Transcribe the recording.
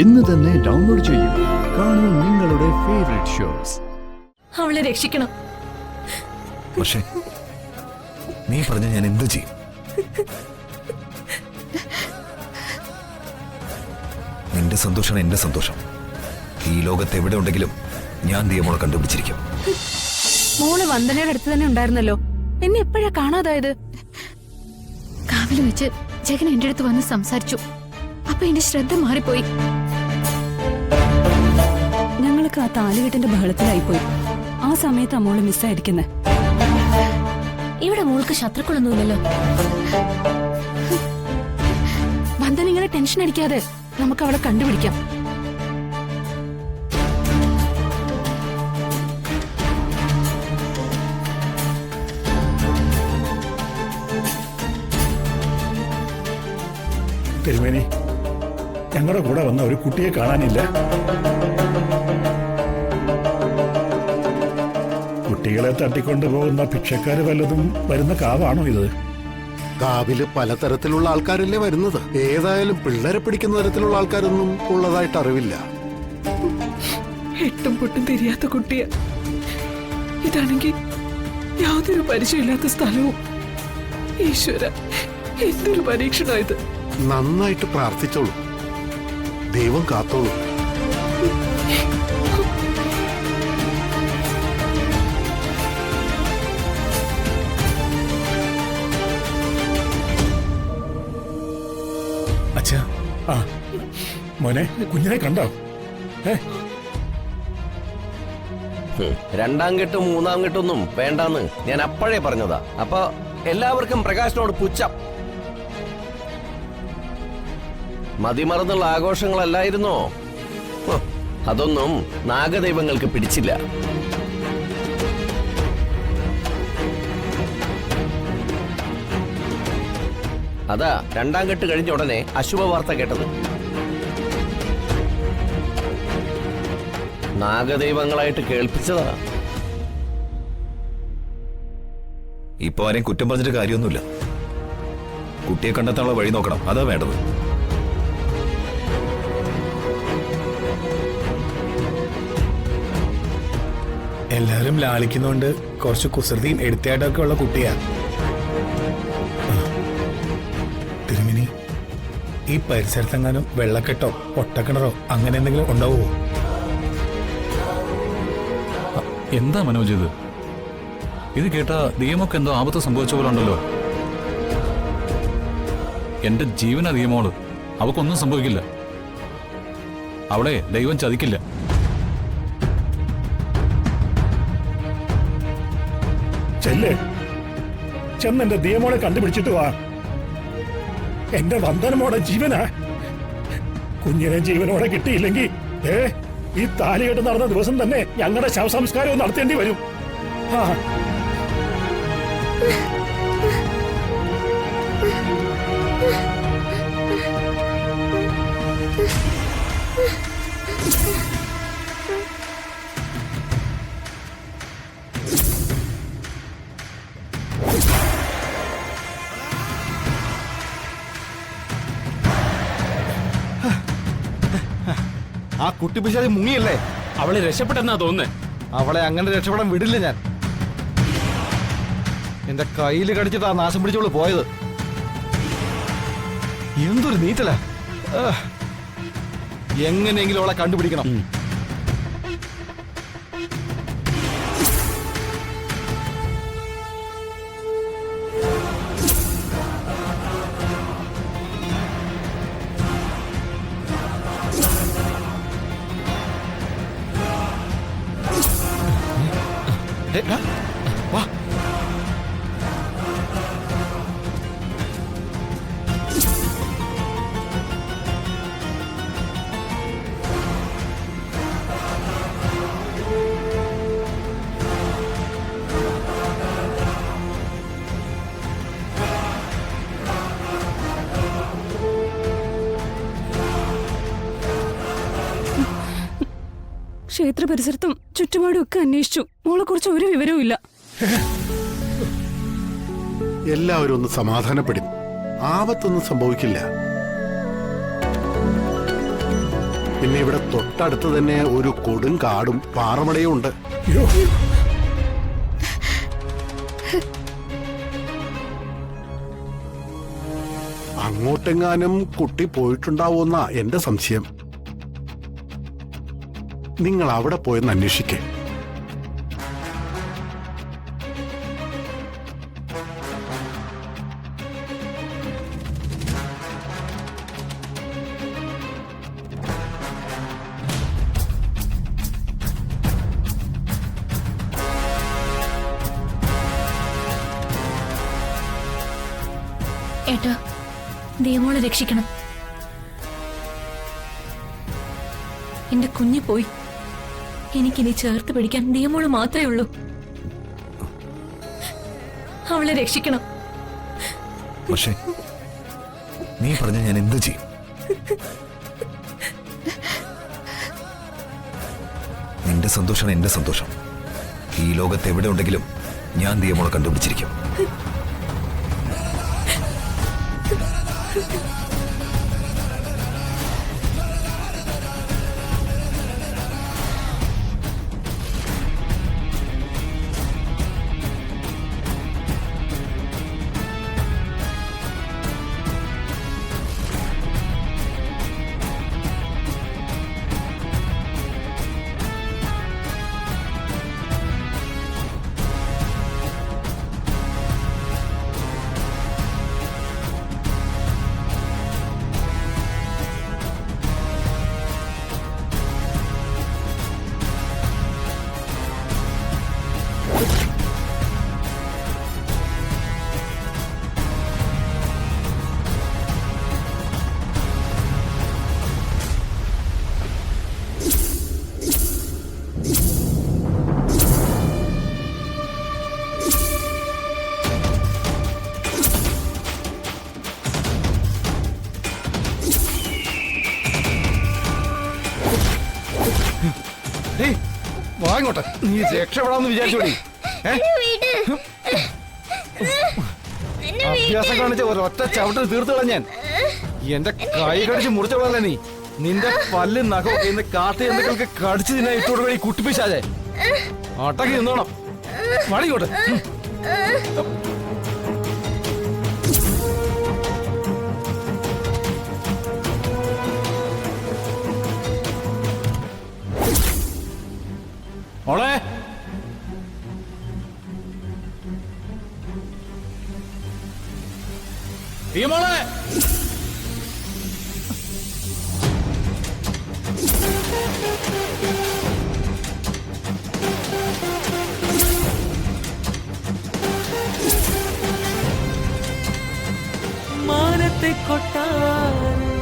ഇന്ന് തന്നെ ഡൗൺലോഡ് ചെയ്യൂ. കാണൂ നിങ്ങളുടെ ഫേവറേറ്റ് ഷോസ്. അവളെ രക്ഷിക്കണം. പക്ഷേ നീ പറഞ്ഞ ഞാൻ എന്ത് ചെയ്യും? നിന്റെ സന്തോഷമാണ് എന്റെ സന്തോഷം. ഈ ലോകത്ത് എവിടെ ഉണ്ടെങ്കിലും ഞാൻ ദിയമോളെ കണ്ടുപിടിച്ചിരിക്കും. മോള് വന്ദനയുടെ അടുത്ത് തന്നെ ഉണ്ടായിരുന്നല്ലോ, എന്നെ എപ്പോഴാ കാണാതായത്? കാവില് വെച്ച് ജഗൻ എന്റെ അടുത്ത് വന്ന് സംസാരിച്ചു. അപ്പൊ എന്റെ ശ്രദ്ധ മാറിപ്പോയി. ഞങ്ങൾക്ക് ആ താലികെട്ടിന്റെ ബഹളത്തിലായിപ്പോയി. ആ സമയത്ത് മോള് മിസ്സായിരിക്കുന്നേ. ഇവിടെ മോൾക്ക് ശത്രുക്കളൊന്നുമില്ലല്ലോ. വന്ദന ഇങ്ങനെ ടെൻഷൻ അടിക്കാതെ നമുക്ക് അവളെ കണ്ടുപിടിക്കാം. തിരുമേനി, ഞങ്ങളുടെ കൂടെ വന്ന ഒരു കുട്ടിയെ കാണാനില്ല. കുട്ടികളെ തട്ടിക്കൊണ്ടു പോകുന്ന ഭിക്ഷക്കാര് വല്ലതും വരുന്ന കാവാണോ ഇത്? കാവില് പലതരത്തിലുള്ള ആൾക്കാരല്ലേ വരുന്നത്. ഏതായാലും പിള്ളേരെ പിടിക്കുന്ന തരത്തിലുള്ള ആൾക്കാരൊന്നും ഉള്ളതായിട്ട് അറിവില്ല. എട്ടും പൊട്ടും തിരിയാത്ത കുട്ടിയ. ഇതാണെങ്കിൽ യാതൊരു പരിചയമില്ലാത്ത സ്ഥലവും. ഈശ്വര, എന്തൊരു പരീക്ഷണമായത്. നന്നായിട്ട് പ്രാർത്ഥിച്ചോളൂ, ദൈവം കാത്തോളൂ. അച്ഛാ, ആ മോനെ, കുഞ്ഞിനെ കണ്ടോ? രണ്ടാം കെട്ടും മൂന്നാം കെട്ടൊന്നും വേണ്ടാന്ന് ഞാൻ അപ്പോഴേ പറഞ്ഞതാ. അപ്പൊ എല്ലാവർക്കും പ്രകാശനോട് പുച്ഛം. മതിമറന്നുള്ള ആഘോഷങ്ങളല്ലായിരുന്നോ? അതൊന്നും നാഗദൈവങ്ങൾക്ക് പിടിച്ചില്ല. അതാ രണ്ടാം കെട്ട് കഴിഞ്ഞ ഉടനെ അശുഭ വാർത്ത കേട്ടത്. നാഗദൈവങ്ങളായിട്ട് കേൾപ്പിച്ചതാ. ഇപ്പൊ ആരെയും കുറ്റം പറഞ്ഞിട്ട് കാര്യമൊന്നുമില്ല. കുട്ടിയെ കണ്ടെത്താനുള്ള വഴി നോക്കണം, അതാ വേണ്ടത്. എല്ലാരും ലാളിക്കുന്നോണ്ട് കുറച്ച് കുസൃതിയും എടുത്തേട്ടൊക്കെ ഉള്ള കുട്ടിയാ. തിരുമിനി, ഈ പരിസരത്തെങ്ങാനും വെള്ളക്കെട്ടോ പൊട്ടക്കിണറോ അങ്ങനെ എന്തെങ്കിലും ഉണ്ടാവുമോ? എന്താ മനോജ് ഇത്? ഇത് കേട്ടാ ദിയമൊക്കെ എന്തോ ആപത്ത് സംഭവിച്ച പോലെ ഉണ്ടല്ലോ. എന്റെ ജീവനാ ദിയമോള്. അവക്കൊന്നും സംഭവിക്കില്ല. അവളെ ദൈവം ചതിക്കില്ല. ചെന്നെന്റെ ദിയമോളെ കണ്ടുപിടിച്ചിട്ട് വാ. എന്റെ വന്ദനമോടെ ജീവനാ. കുഞ്ഞിനെ ജീവനോടെ കിട്ടിയില്ലെങ്കിൽ ഈ താലികെട്ട് നടന്ന ദിവസം തന്നെ ഞങ്ങളുടെ ശവസംസ്കാരവും നടത്തേണ്ടി വരും. ആ കുട്ടി പിശാചി മുങ്ങിയല്ലേ? അവളെ രക്ഷപ്പെട്ടെന്നാ തോന്നുന്നേ. അവളെ അങ്ങനെ രക്ഷപ്പെടാൻ വിടില്ല ഞാൻ. എന്റെ കയ്യിൽ കടിച്ചിട്ടാ നാശം പിടിച്ചോളൂ പോയത്. എന്തൊരു നീറ്റല. എങ്ങനെയെങ്കിലും അവളെ കണ്ടുപിടിക്കണം. വാ. ക്ഷേത്ര പരിസരത്തും ചുറ്റുപാടും ഒക്കെ അന്വേഷിച്ചു. മോളെ കുറിച്ച് ഒരു വിവരവും ഇല്ല. എല്ലാവരും ഒന്ന് സമാധാനപ്പെടും. ആപത്തൊന്നും സംഭവിക്കില്ല. പിന്നെ ഇവിടെ തൊട്ടടുത്ത് തന്നെ ഒരു കൊടും കാടും പാറമടയും ഉണ്ട്. അയ്യോ, അങ്ങോട്ടെങ്ങാനും കുട്ടി പോയിട്ടുണ്ടാവുമെന്നാ എന്റെ സംശയം. നിങ്ങൾ അവിടെ പോയെന്ന് അന്വേഷിക്കേ. ഏട്ടാ, ദിയമോളെ രക്ഷിക്കണം. എന്റെ കുഞ്ഞു പോയി. എനിക്കിനി ചേർത്ത് പിടിക്കാൻ ദിയമോള് മാത്രമേ ഉള്ളൂ. അവളെ രക്ഷിക്കണം. പക്ഷേ നീ പറഞ്ഞ ഞാൻ എന്ത് ചെയ്യും? നിന്റെ സന്തോഷമാണ് എന്റെ സന്തോഷം. ഈ ലോകത്ത് എവിടെ ഉണ്ടെങ്കിലും ഞാൻ ദിയമോളെ കണ്ടുപിടിച്ചിരിക്കും. വാങ്ങോട്ടെ, നീ രക്ഷപ്പെടാമെന്ന് വിചാരിച്ചോടി. അഭ്യാസം കാണിച്ച ഒരൊറ്റ ചവിട്ടിൽ തീർത്തു കളഞ്ഞാൻ. എന്റെ കൈ കടിച്ച് മുറിച്ചോളല്ലേ നീ. നിന്റെ പല്ല് നഖം എന്ന് കാട്ടി എന്തൊക്കെ കടിച്ചു നിന്നെ ഇട്ടോട് വഴി കുട്ടിപ്പിച്ചാലേ അട്ടക്കി നിന്നോണം. മണിക്കോട്ടെ. മോളെ, മോളെ, മാനത്തെ കൊട്ടാരം